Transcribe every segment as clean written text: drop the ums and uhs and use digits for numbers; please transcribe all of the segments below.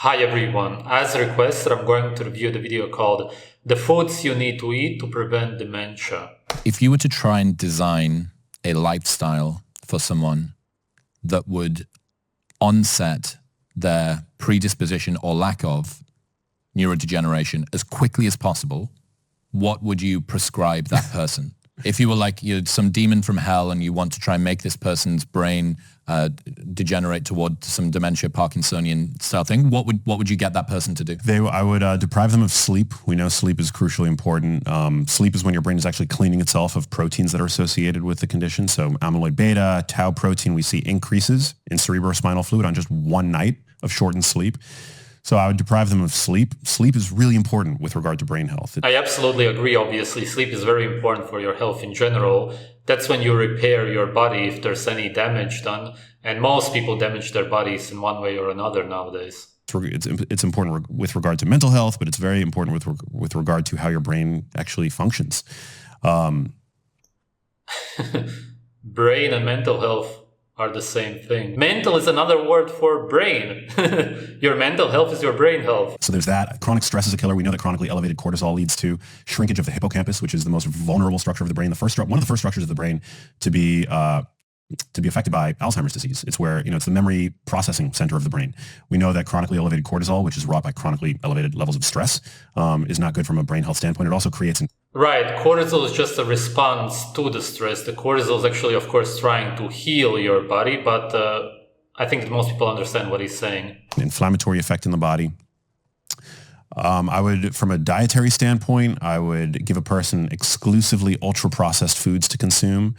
Hi everyone, as requested, I'm going to review the video called The Foods You Need to Eat to Prevent Dementia. If you were to try and design a lifestyle for someone that would onset their predisposition or lack of neurodegeneration as quickly as possible, what would you prescribe that person? If you were like you're some demon from hell and you want to try and make this person's brain degenerate toward some dementia, Parkinsonian style thing, what would you get that person to do? I would deprive them of sleep. We know sleep is crucially important. Sleep is when your brain is actually cleaning itself of proteins that are associated with the condition. So amyloid beta, tau protein, we see increases in cerebrospinal fluid on just one night of shortened sleep. So I would deprive them of sleep. Sleep is really important with regard to brain health. I absolutely agree. Obviously, sleep is very important for your health in general. That's when you repair your body if there's any damage done. And most people damage their bodies in one way or another nowadays. It's important with regard to mental health, but it's very important with regard to how your brain actually functions. Brain and mental health are the same thing. Mental is another word for brain. Your mental health is your brain health. So there's that. Chronic stress is a killer. We know that chronically elevated cortisol leads to shrinkage of the hippocampus, which is the most vulnerable structure of the brain. One of the first structures of the brain to be affected by Alzheimer's disease. It's where, it's the memory processing center of the brain. We know that chronically elevated cortisol, which is wrought by chronically elevated levels of stress, is not good from a brain health standpoint. It also creates Right. Cortisol is just a response to the stress. The cortisol is actually, of course, trying to heal your body, but I think that most people understand what he's saying. An inflammatory effect in the body. I would, from a dietary standpoint, I would give a person exclusively ultra-processed foods to consume.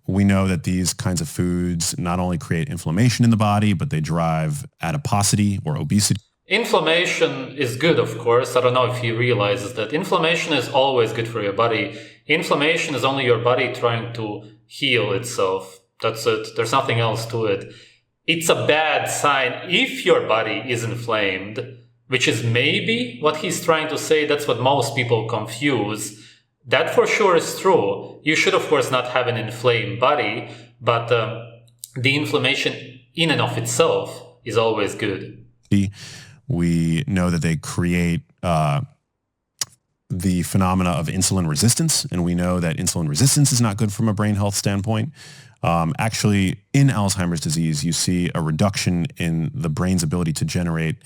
We know that these kinds of foods not only create inflammation in the body, but they drive adiposity or obesity. Inflammation is good, of course. I don't know if he realizes that. Inflammation is always good for your body. Inflammation is only your body trying to heal itself. That's it. There's nothing else to it. It's a bad sign if your body is inflamed, which is maybe what he's trying to say. That's what most people confuse. That for sure is true. You should, of course, not have an inflamed body, but the inflammation in and of itself is always good. We know that they create the phenomena of insulin resistance, and we know that insulin resistance is not good from a brain health standpoint. Actually, in Alzheimer's disease, you see a reduction in the brain's ability to generate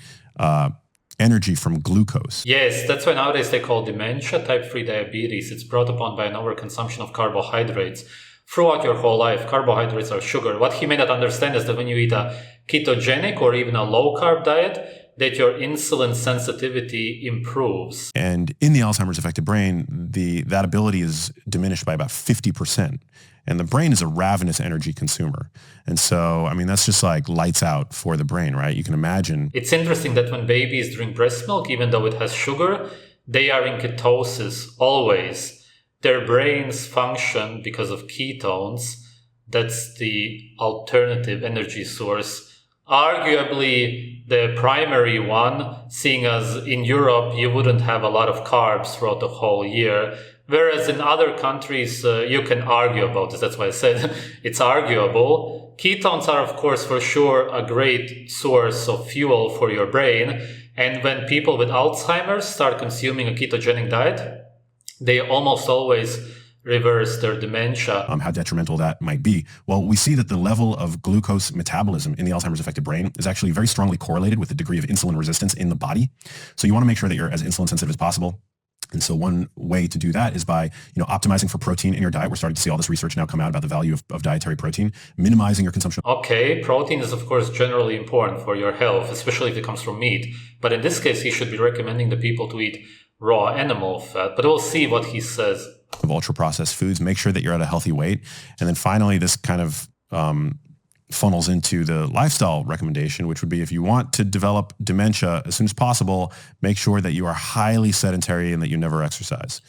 energy from glucose. Yes, that's why nowadays they call dementia type 3 diabetes. It's brought upon by an overconsumption of carbohydrates. Throughout your whole life, carbohydrates are sugar. What he may not understand is that when you eat a ketogenic or even a low-carb diet, that your insulin sensitivity improves. And in the Alzheimer's affected brain, that ability is diminished by about 50%. And the brain is a ravenous energy consumer. And so, that's just like lights out for the brain, right? You can imagine. It's interesting that when babies drink breast milk, even though it has sugar, they are in ketosis always. Their brains function because of ketones. That's the alternative energy source. Arguably the primary one, seeing as in Europe you wouldn't have a lot of carbs throughout the whole year, whereas in other countries you can argue about this. That's why I said it's arguable. Ketones are, of course, for sure a great source of fuel for your brain, and when people with Alzheimer's start consuming a ketogenic diet, they almost always reverse their dementia. How detrimental that might be. Well, we see that the level of glucose metabolism in the Alzheimer's affected brain is actually very strongly correlated with the degree of insulin resistance in the body. So you want to make sure that you're as insulin sensitive as possible. And so one way to do that is by, optimizing for protein in your diet. We're starting to see all this research now come out about the value of dietary protein, minimizing your consumption. Okay, protein is, of course, generally important for your health, especially if it comes from meat. But in this case, he should be recommending the people to eat raw animal fat. But we'll see what he says. Of ultra-processed foods, make sure that you're at a healthy weight. And then finally, this kind of funnels into the lifestyle recommendation, which would be if you want to develop dementia as soon as possible, make sure that you are highly sedentary and that you never exercise.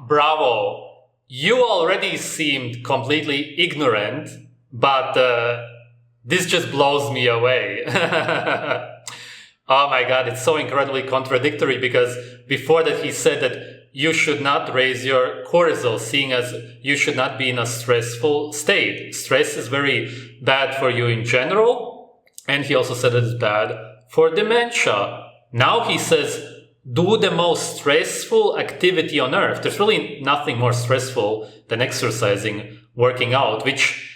Bravo. You already seemed completely ignorant, but this just blows me away. Oh my God, it's so incredibly contradictory because before that he said that you should not raise your cortisol, seeing as you should not be in a stressful state. Stress is very bad for you in general, and he also said it is bad for dementia. Now he says, do the most stressful activity on earth. There's really nothing more stressful than exercising, working out, which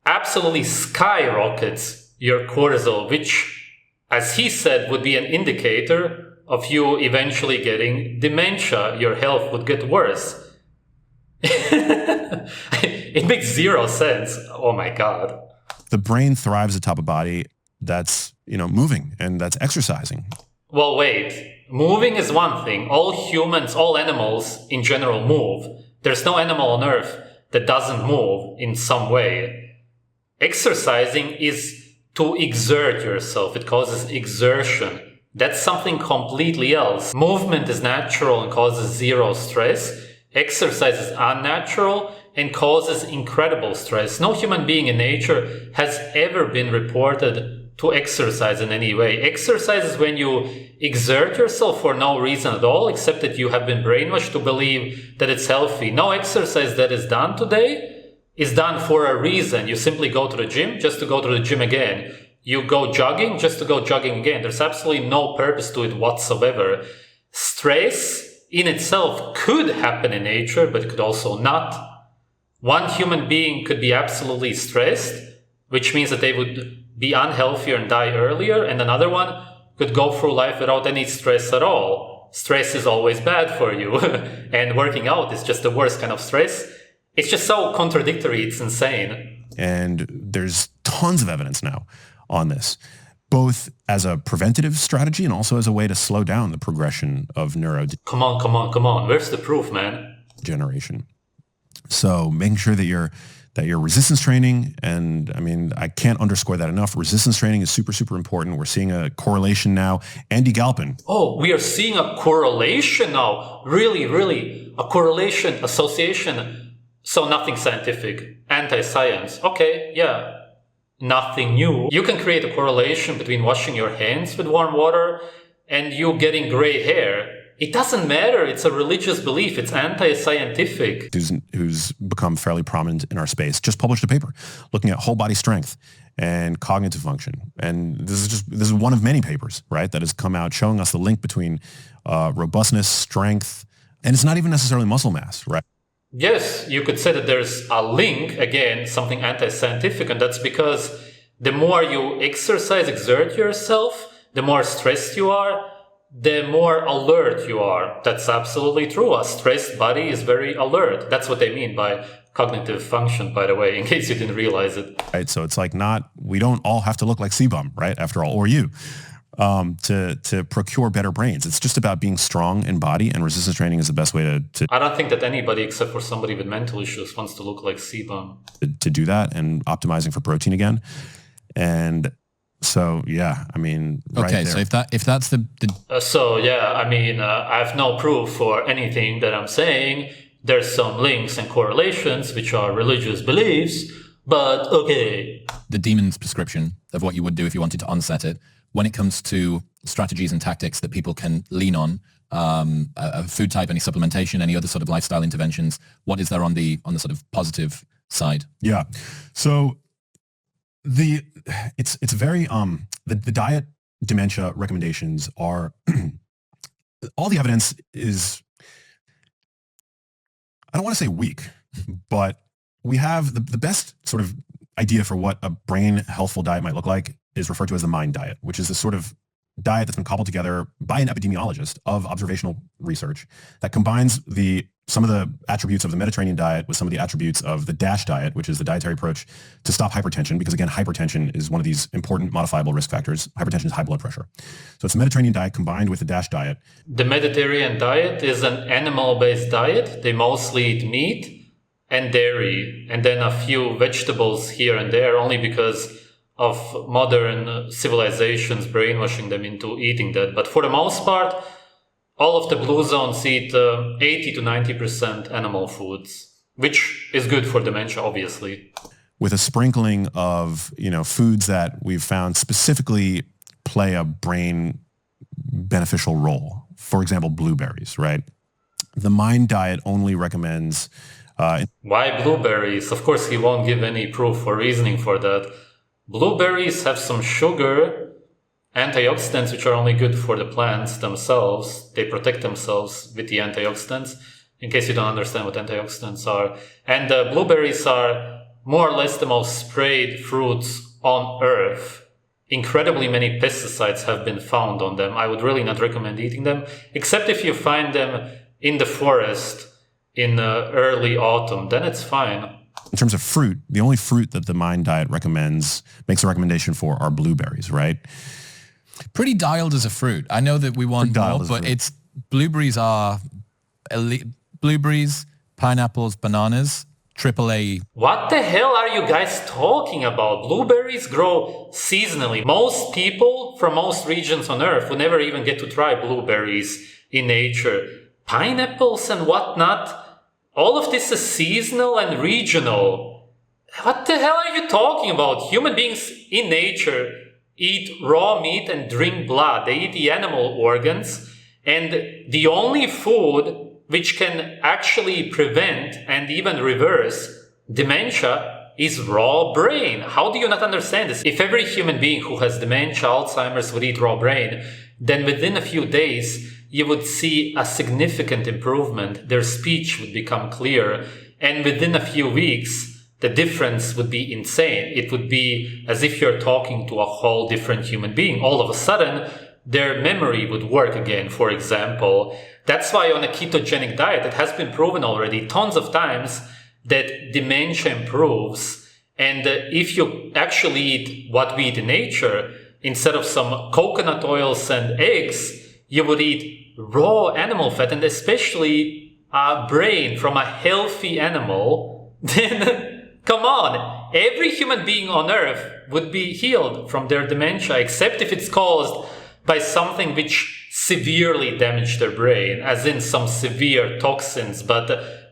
absolutely skyrockets your cortisol, which, as he said, would be an indicator of you eventually getting dementia. Your health would get worse. It makes zero sense. Oh my God. The brain thrives atop a body that's, moving and that's exercising. Well, wait. Moving is one thing. All humans, all animals in general move. There's no animal on earth that doesn't move in some way. Exercising is to exert yourself. It causes exertion. That's something completely else. Movement is natural and causes zero stress. Exercise is unnatural and causes incredible stress. No human being in nature has ever been reported to exercise in any way. Exercise is when you exert yourself for no reason at all, except that you have been brainwashed to believe that it's healthy. No exercise that is done today is done for a reason. You simply go to the gym just to go to the gym again. You go jogging just to go jogging again. There's absolutely no purpose to it whatsoever. Stress in itself could happen in nature, but it could also not. One human being could be absolutely stressed, which means that they would be unhealthier and die earlier, and another one could go through life without any stress at all. Stress is always bad for you, and working out is just the worst kind of stress. It's just so contradictory, it's insane. And there's tons of evidence now on this, both as a preventative strategy and also as a way to slow down the progression of Come on. Where's the proof, man? Degeneration. So making sure that you're resistance training, and I can't underscore that enough. Resistance training is super, super important. We're seeing a correlation now. Andy Galpin. Oh, we are seeing a correlation now. Really, a correlation, association. So nothing scientific, anti-science. Okay, yeah. Nothing new. You can create a correlation between washing your hands with warm water and you getting gray hair. It doesn't matter. It's a religious belief. It's anti-scientific. Who's become fairly prominent in our space, just published a paper looking at whole body strength and cognitive function. And this is one of many papers, right, that has come out showing us the link between robustness, strength, and it's not even necessarily muscle mass, right? Yes, you could say that there's a link, again, something anti-scientific, and that's because the more you exert yourself, the more stressed you are, the more alert you are. That's absolutely true. A stressed body is very alert. That's what they mean by cognitive function, by the way, in case you didn't realize it. Right. So it's like we don't all have to look like CBum, right? After all, or you, to procure better brains. It's just about being strong in body, and resistance training is the best way to I don't think that anybody except for somebody with mental issues wants to look like CBum. To do that, and optimizing for protein again. And so, yeah, right okay, there. so if that's the I have no proof for anything that I'm saying. There's some links and correlations, which are religious beliefs, but okay. The demon's prescription of what you would do if you wanted to onset it, when it comes to strategies and tactics that people can lean on, a food type, any supplementation, any other sort of lifestyle interventions, what is there on the sort of positive side? Yeah. So it's very the diet dementia recommendations are all the evidence is, I don't want to say weak, but we have the best sort of idea for what a brain healthful diet might look like is referred to as the MIND diet, which is a sort of diet that's been cobbled together by an epidemiologist of observational research that combines some of the attributes of the Mediterranean diet with some of the attributes of the DASH diet, which is the dietary approach to stop hypertension, because again, hypertension is one of these important modifiable risk factors. Hypertension is high blood pressure. So it's the Mediterranean diet combined with the DASH diet. The Mediterranean diet is an animal-based diet. They mostly eat meat and dairy, and then a few vegetables here and there, only because of modern civilizations brainwashing them into eating that. But for the most part, all of the blue zones eat 80 to 90% animal foods, which is good for dementia, obviously. With a sprinkling of, foods that we've found specifically play a brain beneficial role. For example, blueberries, right? the Mind diet only recommends... Why blueberries? Of course, he won't give any proof or reasoning for that. Blueberries have some sugar, antioxidants, which are only good for the plants themselves. They protect themselves with the antioxidants, in case you don't understand what antioxidants are. And blueberries are more or less the most sprayed fruits on Earth. Incredibly many pesticides have been found on them. I would really not recommend eating them, except if you find them in the forest in early autumn, then it's fine. In terms of fruit, the only fruit that the Mind diet makes a recommendation for are blueberries, right? Pretty dialed as a fruit. I know that we want more, but it's blueberries are elite. Blueberries, pineapples, bananas, AAA. What the hell are you guys talking about? Blueberries grow seasonally. Most people from most regions on Earth will never even get to try blueberries in nature. Pineapples and whatnot, all of this is seasonal and regional. What the hell are you talking about? Human beings in nature eat raw meat and drink blood. They eat the animal organs, and the only food which can actually prevent and even reverse dementia is raw brain. How do you not understand this? If every human being who has dementia, Alzheimer's would eat raw brain, then within a few days you would see a significant improvement. Their speech would become clear, and within a few weeks the difference would be insane. It would be as if you're talking to a whole different human being. All of a sudden their memory would work again, for example. That's why on a ketogenic diet, it has been proven already tons of times that dementia improves. And if you actually eat what we eat in nature, instead of some coconut oils and eggs, you would eat raw animal fat, and especially a brain from a healthy animal, then come on, every human being on Earth would be healed from their dementia, except if it's caused by something which severely damaged their brain, as in some severe toxins. But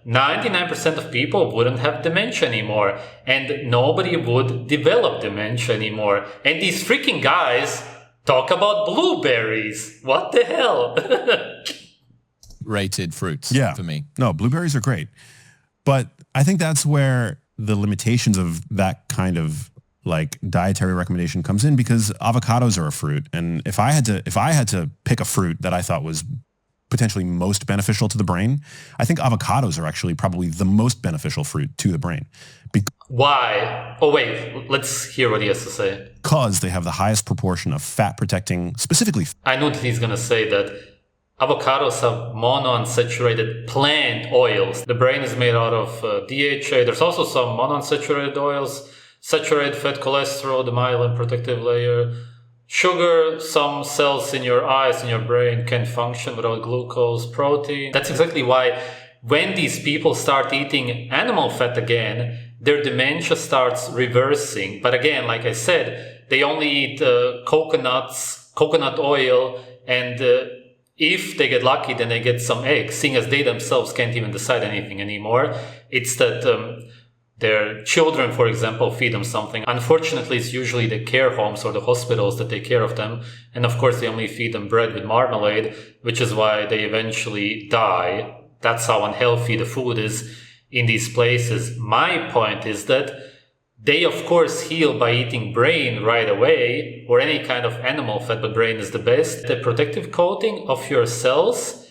99% of people wouldn't have dementia anymore, and nobody would develop dementia anymore. And these freaking guys talk about blueberries. What the hell? Rated fruits for me. No, blueberries are great. But I think that's where the limitations of that kind of like dietary recommendation comes in, because avocados are a fruit. And if I had to pick a fruit that I thought was potentially most beneficial to the brain, I think avocados are actually probably the most beneficial fruit to the brain. Why? Oh wait, let's hear what he has to say. Because they have the highest proportion of fat protecting, specifically. I knew that he's going to say that avocados have monounsaturated plant oils. The brain is made out of DHA. There's also some monounsaturated oils, saturated fat, cholesterol, the myelin protective layer, sugar. Some cells in your eyes and your brain can't function without glucose, protein. That's exactly why when these people start eating animal fat again, their dementia starts reversing. But again, like I said, they only eat coconut oil, and if they get lucky, then they get some eggs, seeing as they themselves can't even decide anything anymore. It's that their children, for example, feed them something. Unfortunately, it's usually the care homes or the hospitals that take care of them. And of course, they only feed them bread with marmalade, which is why they eventually die. That's how unhealthy the food is in these places. My point is that they, of course, heal by eating brain right away, or any kind of animal fat, but brain is the best. The protective coating of your cells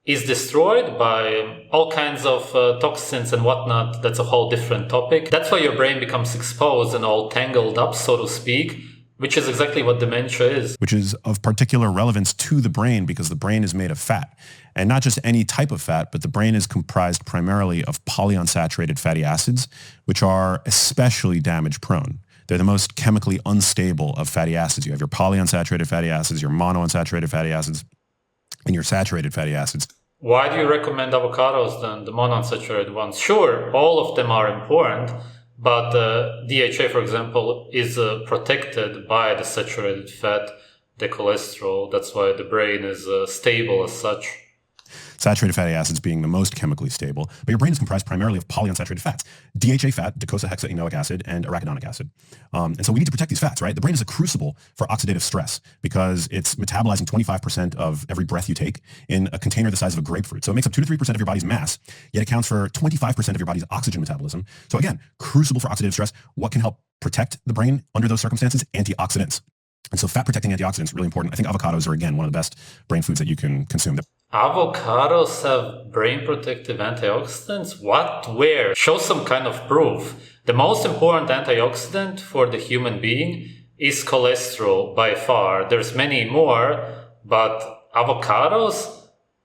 is destroyed by all kinds of toxins and whatnot. That's a whole different topic. That's why your brain becomes exposed and all tangled up, so to speak, which is exactly what dementia is. Which is of particular relevance to the brain, because the brain is made of fat. And not just any type of fat, but the brain is comprised primarily of polyunsaturated fatty acids, which are especially damage prone. They're the most chemically unstable of fatty acids. You have your polyunsaturated fatty acids, your monounsaturated fatty acids, and your saturated fatty acids. Why do you recommend avocados then, the monounsaturated ones? Sure, all of them are important, but DHA, for example, is protected by the saturated fat, the cholesterol. That's why the brain is stable as such. Saturated fatty acids being the most chemically stable. But your brain is comprised primarily of polyunsaturated fats. DHA fat, docosahexaenoic acid, and arachidonic acid. And so we need to protect these fats, right? The brain is a crucible for oxidative stress because it's metabolizing 25% of every breath you take in a container the size of a grapefruit. So it makes up 2 to 3% of your body's mass, yet accounts for 25% of your body's oxygen metabolism. So again, crucible for oxidative stress. What can help protect the brain under those circumstances? Antioxidants. And so fat-protecting antioxidants are really important. I think avocados are, again, one of the best brain foods that you can consume. Avocados have brain-protective antioxidants? What? Where? Show some kind of proof. The most important antioxidant for the human being is cholesterol by far. There's many more, but avocados?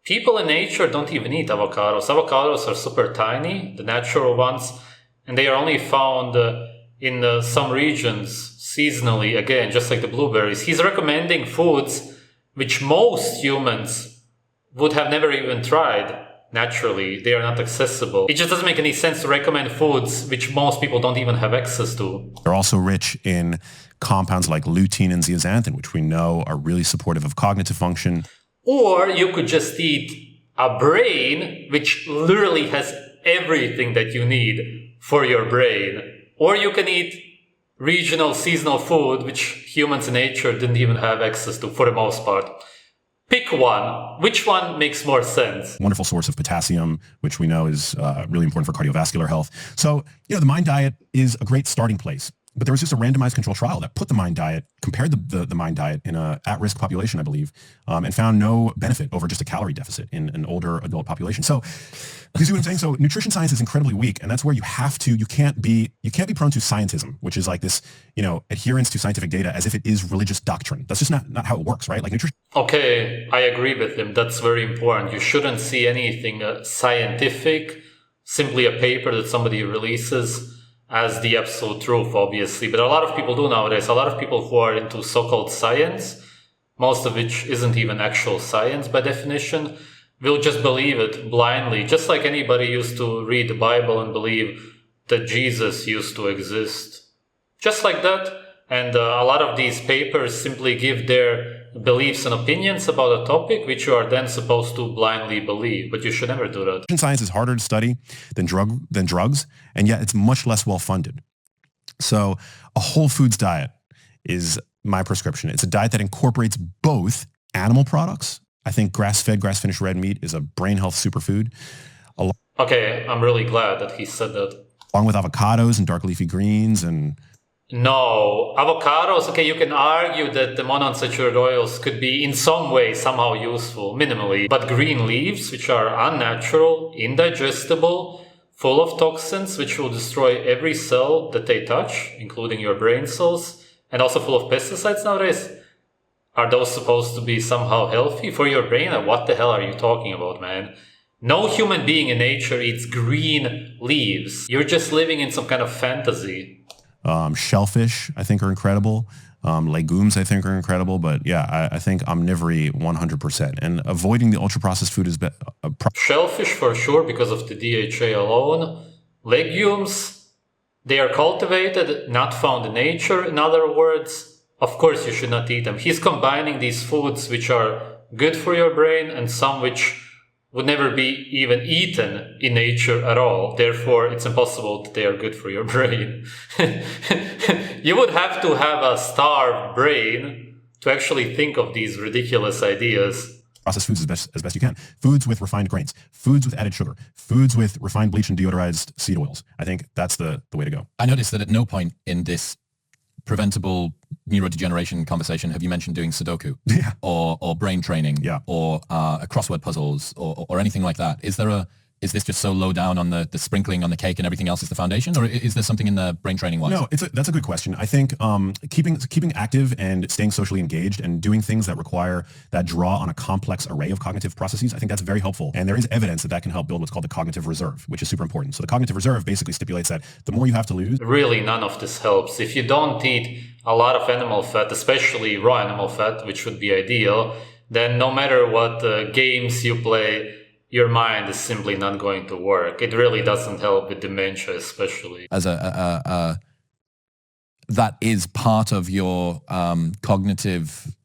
People in nature don't even eat avocados. Avocados are super tiny, the natural ones, and they are only found in some regions seasonally, again, just like the blueberries. He's recommending foods which most humans would have never even tried naturally. They are not accessible. It just doesn't make any sense to recommend foods which most people don't even have access to. They're also rich in compounds like lutein and zeaxanthin, which we know are really supportive of cognitive function. Or you could just eat a brain which literally has everything that you need for your brain. Or you can eat regional, seasonal food, which humans in nature didn't even have access to for the most part. Pick one. Which one makes more sense? Wonderful source of potassium, which we know is really important for cardiovascular health. So, the Mind diet is a great starting place. But there was just a randomized control trial that put the Mind diet, compared the Mind diet in a at-risk population, I believe, and found no benefit over just a calorie deficit in an older adult population. So, you see what I'm saying? So nutrition science is incredibly weak, and that's where you can't be prone to scientism, which is like this, adherence to scientific data as if it is religious doctrine. That's just not how it works, right? Like nutrition. Okay, I agree with him. That's very important. You shouldn't see anything scientific, simply a paper that somebody releases, as the absolute truth, obviously. But a lot of people do nowadays. A lot of people who are into so-called science, most of which isn't even actual science by definition, will just believe it blindly. Just like anybody used to read the Bible and believe that Jesus used to exist. Just like that. And a lot of these papers simply give their beliefs and opinions about a topic which you are then supposed to blindly believe, but you should never do that. Science is harder to study than drugs, and yet it's much less well funded. So a whole foods diet is my prescription. It's a diet that incorporates both animal products. I think grass-fed, grass-finished red meat is a brain health superfood. Okay, I'm really glad that he said that. Along with avocados and dark leafy greens and... No, avocados, okay, you can argue that the monounsaturated oils could be in some way somehow useful, minimally. But green leaves, which are unnatural, indigestible, full of toxins, which will destroy every cell that they touch, including your brain cells, and also full of pesticides nowadays, are those supposed to be somehow healthy for your brain? Or what the hell are you talking about, man? No human being in nature eats green leaves. You're just living in some kind of fantasy. Shellfish, I think, are incredible. Legumes, I think, are incredible. But yeah, I think omnivory 100%. And avoiding the ultra-processed food is Shellfish for sure, because of the DHA alone. Legumes, they are cultivated, not found in nature. In other words, of course you should not eat them. He's combining these foods which are good for your brain and some which would never be even eaten in nature at all. Therefore, it's impossible that they are good for your brain. You would have to have a starved brain to actually think of these ridiculous ideas. Processed foods as best you can. Foods with refined grains, foods with added sugar, foods with refined bleach and deodorized seed oils. I think that's the way to go. I noticed that at no point in this preventable neurodegeneration conversation have you mentioned doing Sudoku or brain training or crossword puzzles or anything like that. Is this just so low down on the sprinkling on the cake and everything else is the foundation, or is there something in the brain training wise? No, that's a good question. I think keeping active and staying socially engaged and doing things that require that draw on a complex array of cognitive processes, I think that's very helpful. And there is evidence that can help build what's called the cognitive reserve, which is super important. So the cognitive reserve basically stipulates that the more you have to lose... Really, none of this helps. If you don't eat a lot of animal fat, especially raw animal fat, which would be ideal, then no matter what games you play, your mind is simply not going to work. It really doesn't help with dementia, especially. As that is part of your cognitive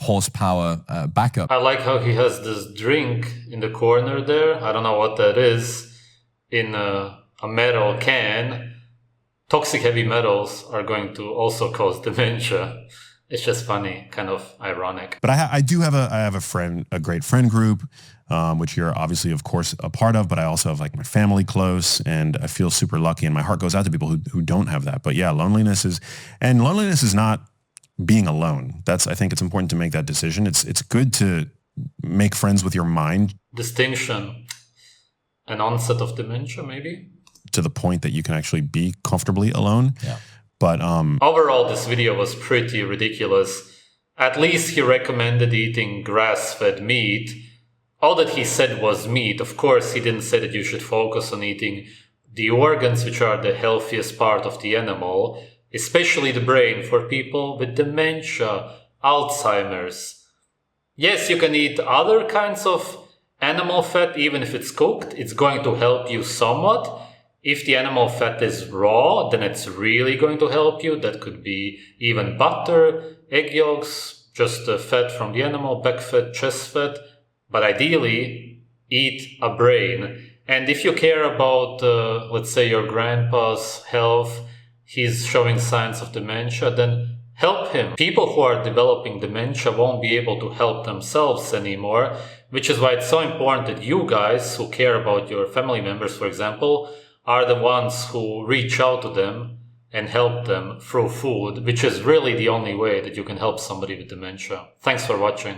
horsepower backup. I like how he has this drink in the corner there. I don't know what that is. In a metal can. Toxic heavy metals are going to also cause dementia. It's just funny, kind of ironic. But I have a great friend group, which you're obviously, of course, a part of, but I also have like my family close, and I feel super lucky, and my heart goes out to people who don't have that. But yeah, loneliness is not being alone. I think it's important to make that decision. It's good to make friends with your mind. Distinction. An onset of dementia, maybe? To the point that you can actually be comfortably alone. Yeah. But overall, this video was pretty ridiculous. At least he recommended eating grass-fed meat. All that he said was meat. Of course, he didn't say that you should focus on eating the organs, which are the healthiest part of the animal, especially the brain for people with dementia, Alzheimer's. Yes, you can eat other kinds of animal fat, even if it's cooked. It's going to help you somewhat. If the animal fat is raw, then it's really going to help you. That could be even butter, egg yolks, just the fat from the animal, back fat, chest fat. But ideally, eat a brain. And if you care about, let's say, your grandpa's health, he's showing signs of dementia, then help him. People who are developing dementia won't be able to help themselves anymore, which is why it's so important that you guys who care about your family members, for example, are the ones who reach out to them and help them through food, which is really the only way that you can help somebody with dementia. Thanks for watching.